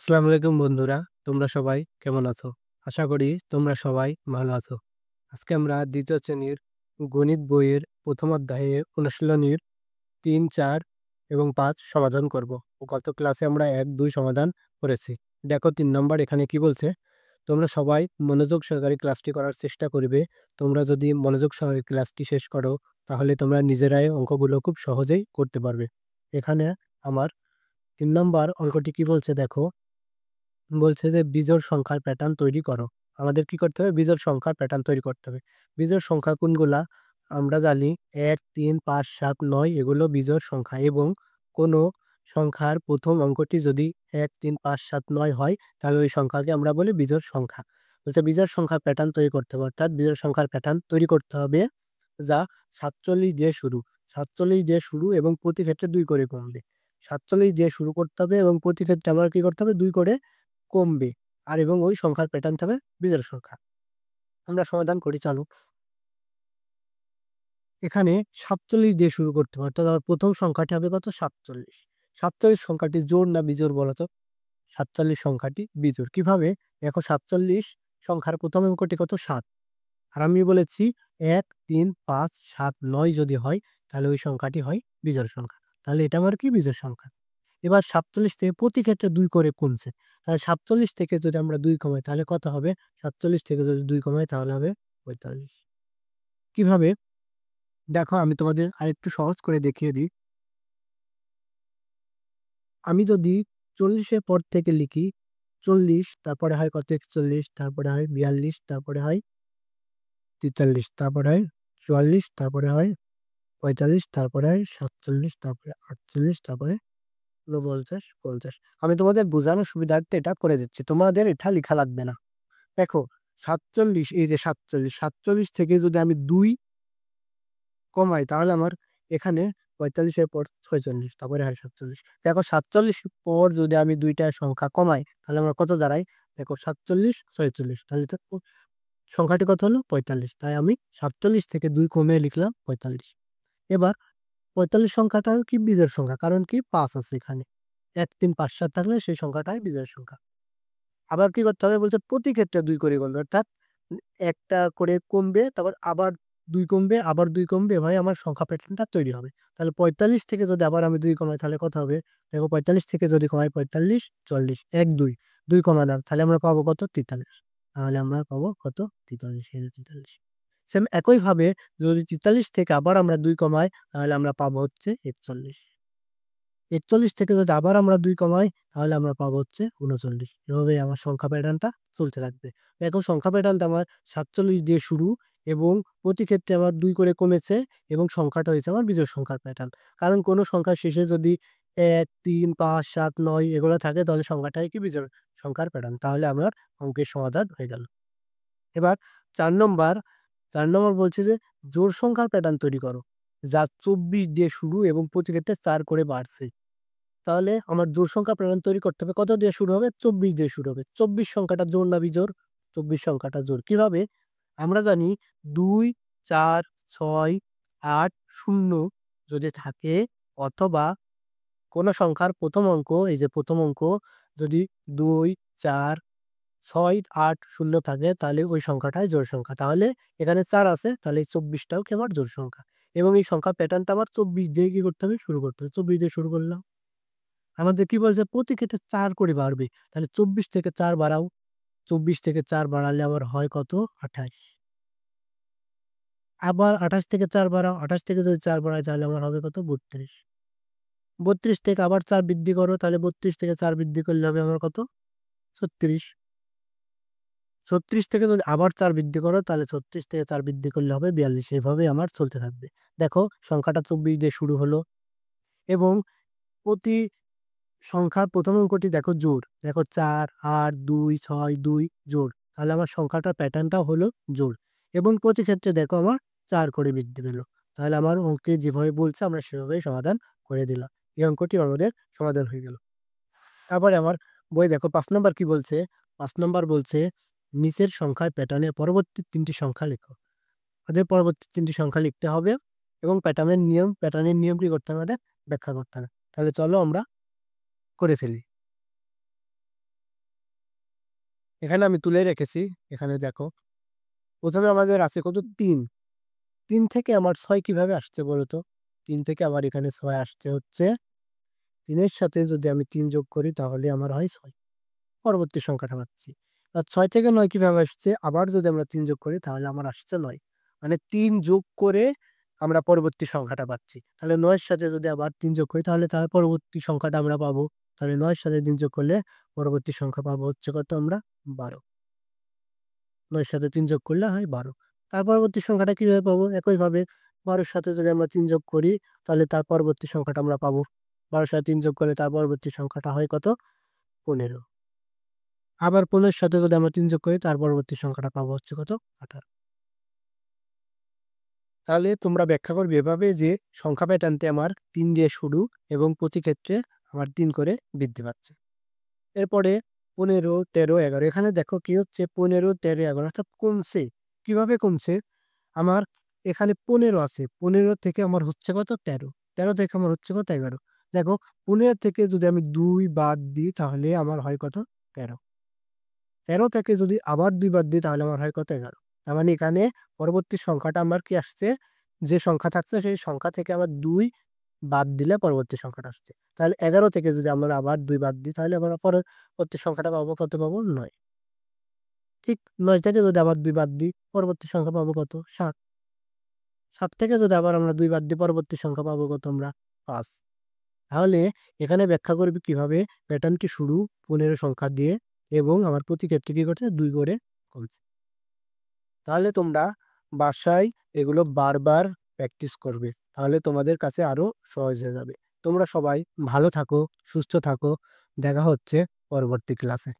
আসসালামু আলাইকুম বন্ধুরা, তোমরা সবাই কেমন আছো? আশা করি তোমরা সবাই ভালো আছো। আজকে আমরা দ্বিতীয় শ্রেণীর গণিত বইয়ের প্রথম অধ্যায়ের অনুশীলনীর ৩, ৪ এবং ৫ সমাধান করব। গত ক্লাসে আমরা ১, ২ সমাধান করেছি। দেখো ৩ নম্বর এখানে কি বলছে? তোমরা সবাই মনোযোগ সহকারে ক্লাসটি করার চেষ্টা করবে। তোমরা যদি মনোযোগ সহকারে ক্লাসটি শেষ করো, তাহলে তোমরা নিজেরাই অঙ্কগুলো খুব সহজেই করতে পারবে। এখানে আমার ৩ নম্বর অঙ্কটি কি বলছে দেখো। বলছে যে বিজোড় সংখ্যার প্যাটার্ন তৈরি করো। আমাদের কি করতে হবে? বিজোড় সংখ্যার প্যাটার্ন তৈরি করতে হবে। বিজোড় সংখ্যা কোনগুলা? আমরা জানি ১, ৩, ৫, ৭, ৯ এগুলো বিজোড় সংখ্যা এবং কোনো সংখ্যার প্রথম অঙ্কটি যদি ১, ৩, ৫, ৭, ৯ হয়, তাহলে ওই সংখ্যাকে আমরা বলি বিজোড় সংখ্যা। বলছে বিজোড় সংখ্যার প্যাটার্ন তৈরি করতে হবে, অর্থাৎ বিজোড় সংখ্যার প্যাটার্ন তৈরি করতে হবে যা ৪৭ দিয়ে শুরু। ৪৭ দিয়ে শুরু এবং প্রতি ক্ষেত্রে ২ করে কমবে। ৪৭ দিয়ে শুরু করতে হবে এবং প্রতি ক্ষেত্রে আমরা কি করতে হবে? ২ করে কমবে। আর এবং ওই সংখ্যার প্যাটার্ন হবে বিজোড় সংখ্যা। আমরা সমাধান করি, চলো। এখানে ৪৭ দিয়ে শুরু করতে হবে, অর্থাৎ আমার প্রথম সংখ্যাটি হবে কত? ৪৭। ৪৭ সংখ্যাটি জোড় না বিজোড় বলো তো? ৪৭ সংখ্যাটি বিজোড়। কিভাবে? দেখো ৪৭ সংখ্যার প্রথম অঙ্কটি কত? ৭। আর আমি বলেছি ১, ৩, ৫, ৭, ৯ যদি হয়, তাহলে ওই সংখ্যাটি হয় বিজোড় সংখ্যা। তাহলে এটা আমার কি? বিজোড় সংখ্যা। এবার ৪৭ থেকে প্রতি ক্ষেত্রে ২ করে কমছে। তাহলে ৪৭ থেকে যদি আমরা ২ কমাই তাহলে কত হবে? ৪৭ থেকে যদি ২ কমাই তাহলে হবে ৪৫। কিভাবে? দেখো আমি তোমাদের আরেকটু সহজ করে দেখিয়ে দিই। আমি যদি ৪০ এর পর থেকে লিখি ৪০, তারপরে হয় কত? ৪১, তারপরে হয় ৪২, তারপরে হয় ৪৩, তারপরে হয় ৪৪, তারপরে হয় ৪৫, তারপরে হয় ৪৭, তারপরে ৪৮, তারপরে ৪৯, ৫০। আমি তোমাদের বোঝানোর সুবিধার্থে এটা করে দিচ্ছি। তোমাদের এটা লিখা লাগবে না। দেখো ৪৭, এই যে ৪৭, ৪৭ থেকে যদি আমি ২ কমাই তাহলে আমার এখানে ৪৫ এর পর ৪৬, তারপরে হয় ৪৭। দেখো ৪৭ পর যদি আমি ২ টা সংখ্যা কমাই তাহলে আমার কত দাঁড়ায়? দেখো ৪৭, ৪৬, তাহলে তো সংখ্যাটি কত হলো? ৪৫। তাই আমি ৪৭ থেকে ২ কমিয়ে লিখলাম ৪৫। এবার ৪৫ সংখ্যাটাও কি? বিজোড় সংখ্যা। কারণ কি? ৫ আছে এখানে। ১, ৩, ৫, ৭ থাকলে সেই সংখ্যাটাই বিজোড় সংখ্যা। আবার কি করতে হবে? বলছে প্রতি ক্ষেত্রে ২ করে কমবে, অর্থাৎ একটা করে কমবে, তারপর আবার ২ কমবে, আবার ২ কমবে, এভাবে আমার সংখ্যা প্যাটার্নটা তৈরি হবে। তাহলে ৪৫ থেকে যদি আবার আমি ২ কমাই তাহলে কত হবে? দেখো ৪৫ থেকে যদি কমাই ৪৫, ৪০, ১, ২, ২ কমালাম, তাহলে আমরা পাবো কত? ৪৩। তাহলে আমরা পাবো কত? ৪৩, এই যে ৪৩। সেম একইভাবে যদি ৪৩ থেকে আবার আমরা ২ কমাই তাহলে আমরা পাবো হচ্ছে ৪১। ৪১ থেকে যদি আবার আমরা ২ কমাই তাহলে আমরা পাবো হচ্ছে ৩৯। এভাবেই আমার সংখ্যা প্যাটার্নটা চলতে থাকবে। এখন সংখ্যা প্যাটার্নটা আমার ৪৭ দিয়ে শুরু এবং প্রতি ক্ষেত্রে আমার ২ করে কমেছে এবং সংখ্যাটা হয়েছে আমার বিজোড় সংখ্যার প্যাটার্ন। কারণ কোনো সংখ্যার শেষে যদি ১, ৩, ৫, ৭, ৯ এগুলো থাকে তাহলে সংখ্যাটাই কি? বিজোড় সংখ্যার প্যাটার্ন। তাহলে আমার অঙ্কের সমাধান হয়ে গেল। এবার ৪ নম্বর ৪ নম্বর বলছে যে জোড় সংখ্যার প্যাটার্ন তৈরি করো, যা ২৪ দিয়ে শুরু এবং প্রতি ক্ষেত্রে ৪ করে বাড়ছে। তাহলে আমার জোড় সংখ্যা প্যাটার্ন তৈরি করতে হবে। কত দিয়ে শুরু হবে? ২৪ দিয়ে শুরু হবে। ২৪ সংখ্যাটা জোড় না বিজোড়? ২৪ সংখ্যাটা জোড়। কিভাবে? আমরা জানি ২, ৪, ৬, ৮, ০ যদি থাকে, অথবা কোন সংখ্যার প্রথম অঙ্ক, এই যে প্রথম অঙ্ক যদি ২, ৪, ৬, ৮, ০ থাকে তাহলে ওই সংখ্যাটাই জোড় সংখ্যা। তাহলে এখানে ৪ আছে, তাহলে এই ২৪ টাও কি আমার জোড় সংখ্যা। এবং এই সংখ্যার প্যাটার্নটা আমার ২৪ দিয়ে কি করতে হবে? শুরু করতে হবে। ২৪ দিয়ে শুরু করলাম। আমাদের কি বলছে? প্রতি ক্ষেত্রে ৪ করে বাড়বে। তাহলে ২৪ থেকে ৪ বাড়াও। ২৪ থেকে ৪ বাড়ালে আবার হয় কত? ২৮। আবার ২৮ থেকে ৪ বাড়াও। ২৮ থেকে যদি ৪ বাড়াই তাহলে আমার হবে কত? ৩২। ৩২ থেকে আবার ৪ বৃদ্ধি করো, তাহলে ৩২ থেকে ৪ বৃদ্ধি করলে হবে আমার কত? ৩৬। ৩৬ থেকে যদি আবার ৪ বৃদ্ধি করো তাহলে ৩৬ থেকে ৪ বৃদ্ধি করলে হবে ৪২। এভাবেই আমার চলতে থাকবে। দেখো সংখ্যাটা ২৪ দিয়ে শুরু হলো এবং প্রতি সংখ্যার প্রথম অঙ্কটি দেখো জোড়। দেখো ৪, ৮, ২, ৬, ২ জোড়। তাহলে আমার সংখ্যাটার প্যাটার্নটাও হলো জোড়। এবং প্রতি ক্ষেত্রে দেখো আমার ৪ করে বৃদ্ধি পেল। তাহলে আমার অঙ্কে যেভাবে বলছে আমরা সেভাবেই সমাধান করে দিলাম। এই অঙ্কটি আমাদের সমাধান হয়ে গেল। তারপরে আমার বই দেখো ৫ নাম্বার কি বলছে? ৫ নাম্বার বলছে নিচের সংখ্যার প্যাটার্নে পরবর্তী ৩ টি সংখ্যা লেখো। আমাদের পরবর্তী ৩ টি সংখ্যা লিখতে হবে এবং প্যাটার্নের নিয়ম কি করতে হবে? আমাদের ব্যাখ্যা করতে হবে। তাহলে চলো আমরা করে ফেলি। এখানে আমি তুলে রেখেছি। এখানে দেখো প্রথমে আমাদের আছে কত 3। 3 থেকে আমার 6 কিভাবে আসছে বলতো? 3 থেকে আমার এখানে 6 আসছে হচ্ছে 3 এর সাথে যদি আমি 3 যোগ করি তাহলে আমার হয় 6। পরবর্তী সংখ্যাটা পাচ্ছি। আর 6 থেকে 9 কিভাবে আসছে? আবার যদি আমরা 3 যোগ করি তাহলে আমার আসছে 9। মানে 3 যোগ করে আমরা পরবর্তী সংখ্যাটা পাচ্ছি। তাহলে 9 এর সাথে যদি আবার 3 যোগ করি তাহলে তার পরবর্তী সংখ্যাটা আমরা পাবো। তাহলে 9 এর সাথে 3 যোগ করলে পরবর্তী সংখ্যা পাবো হচ্ছে কত আমরা? 12। ৯ এর সাথে ৩ যোগ করলে হয় 12। তার পরবর্তী সংখ্যাটা কিভাবে পাবো? একইভাবে 12 এর সাথে যদি আমরা 3 যোগ করি তাহলে তার পরবর্তী সংখ্যাটা আমরা পাবো। 12 এর সাথে 3 যোগ করলে তার পরবর্তী সংখ্যাটা হয় কত? 15। আবার 15 এর সাথে যদি আমরা 3 যোগ করি তার পরবর্তী সংখ্যাটা পাবো হচ্ছে কত? 18। তাহলে তোমরা ব্যাখ্যা করবে এভাবে যে সংখ্যা প্যাটার্নটি আমার 3 দিয়ে শুরু এবং প্রতি ক্ষেত্রে আমার 3 করে বৃদ্ধি পাচ্ছে। এরপরে 15, 13, 11 এখানে দেখো কি হচ্ছে 15, 13, 11 অর্থাৎ কমছে। কিভাবে কমছে? আমার এখানে 15 আছে। 15 থেকে আমার হচ্ছে কত? 13। 13 থেকে আমার হচ্ছে কত? 11। দেখো 15 থেকে যদি আমি 2 বাদ দিই তাহলে আমার হয় কত? 13। 13 থেকে যদি আবার 2 বাদ দিই তাহলে আমার হয় কত? 11। তার মানে এখানে পরবর্তী সংখ্যাটা আমার কি আসছে? যে সংখ্যা থাকছে সেই সংখ্যা থেকে আবার 2 বাদ দিলে পরবর্তী সংখ্যাটা আসছে। তাহলে 11 থেকে যদি আমরা আবার 2 বাদ দিই তাহলে আমরা পরবর্তী সংখ্যাটা পাবো কত পাবো? 9। ঠিক 9 থেকে যদি আবার 2 বাদ দিই পরবর্তী সংখ্যা পাবো কত? 7। 7 থেকে যদি আবার আমরা 2 বাদ দিই পরবর্তী সংখ্যা পাবো কত আমরা? 5। তাহলে এখানে ব্যাখ্যা করবে কিভাবে প্যাটার্নটি শুরু 15 সংখ্যা দিয়ে এবং আমার প্রতি ক্ষেত্রে কি করছে 2 করে কমছে। তাহলে তোমরা বাসায় এগুলো বারবার প্র্যাকটিস করবে। তাহলে তোমাদের কাছে আরো সহজ হয়ে যাবে। তোমরা সবাই ভালো থাকো, সুস্থ থাকো। দেখা হচ্ছে পরবর্তী ক্লাসে।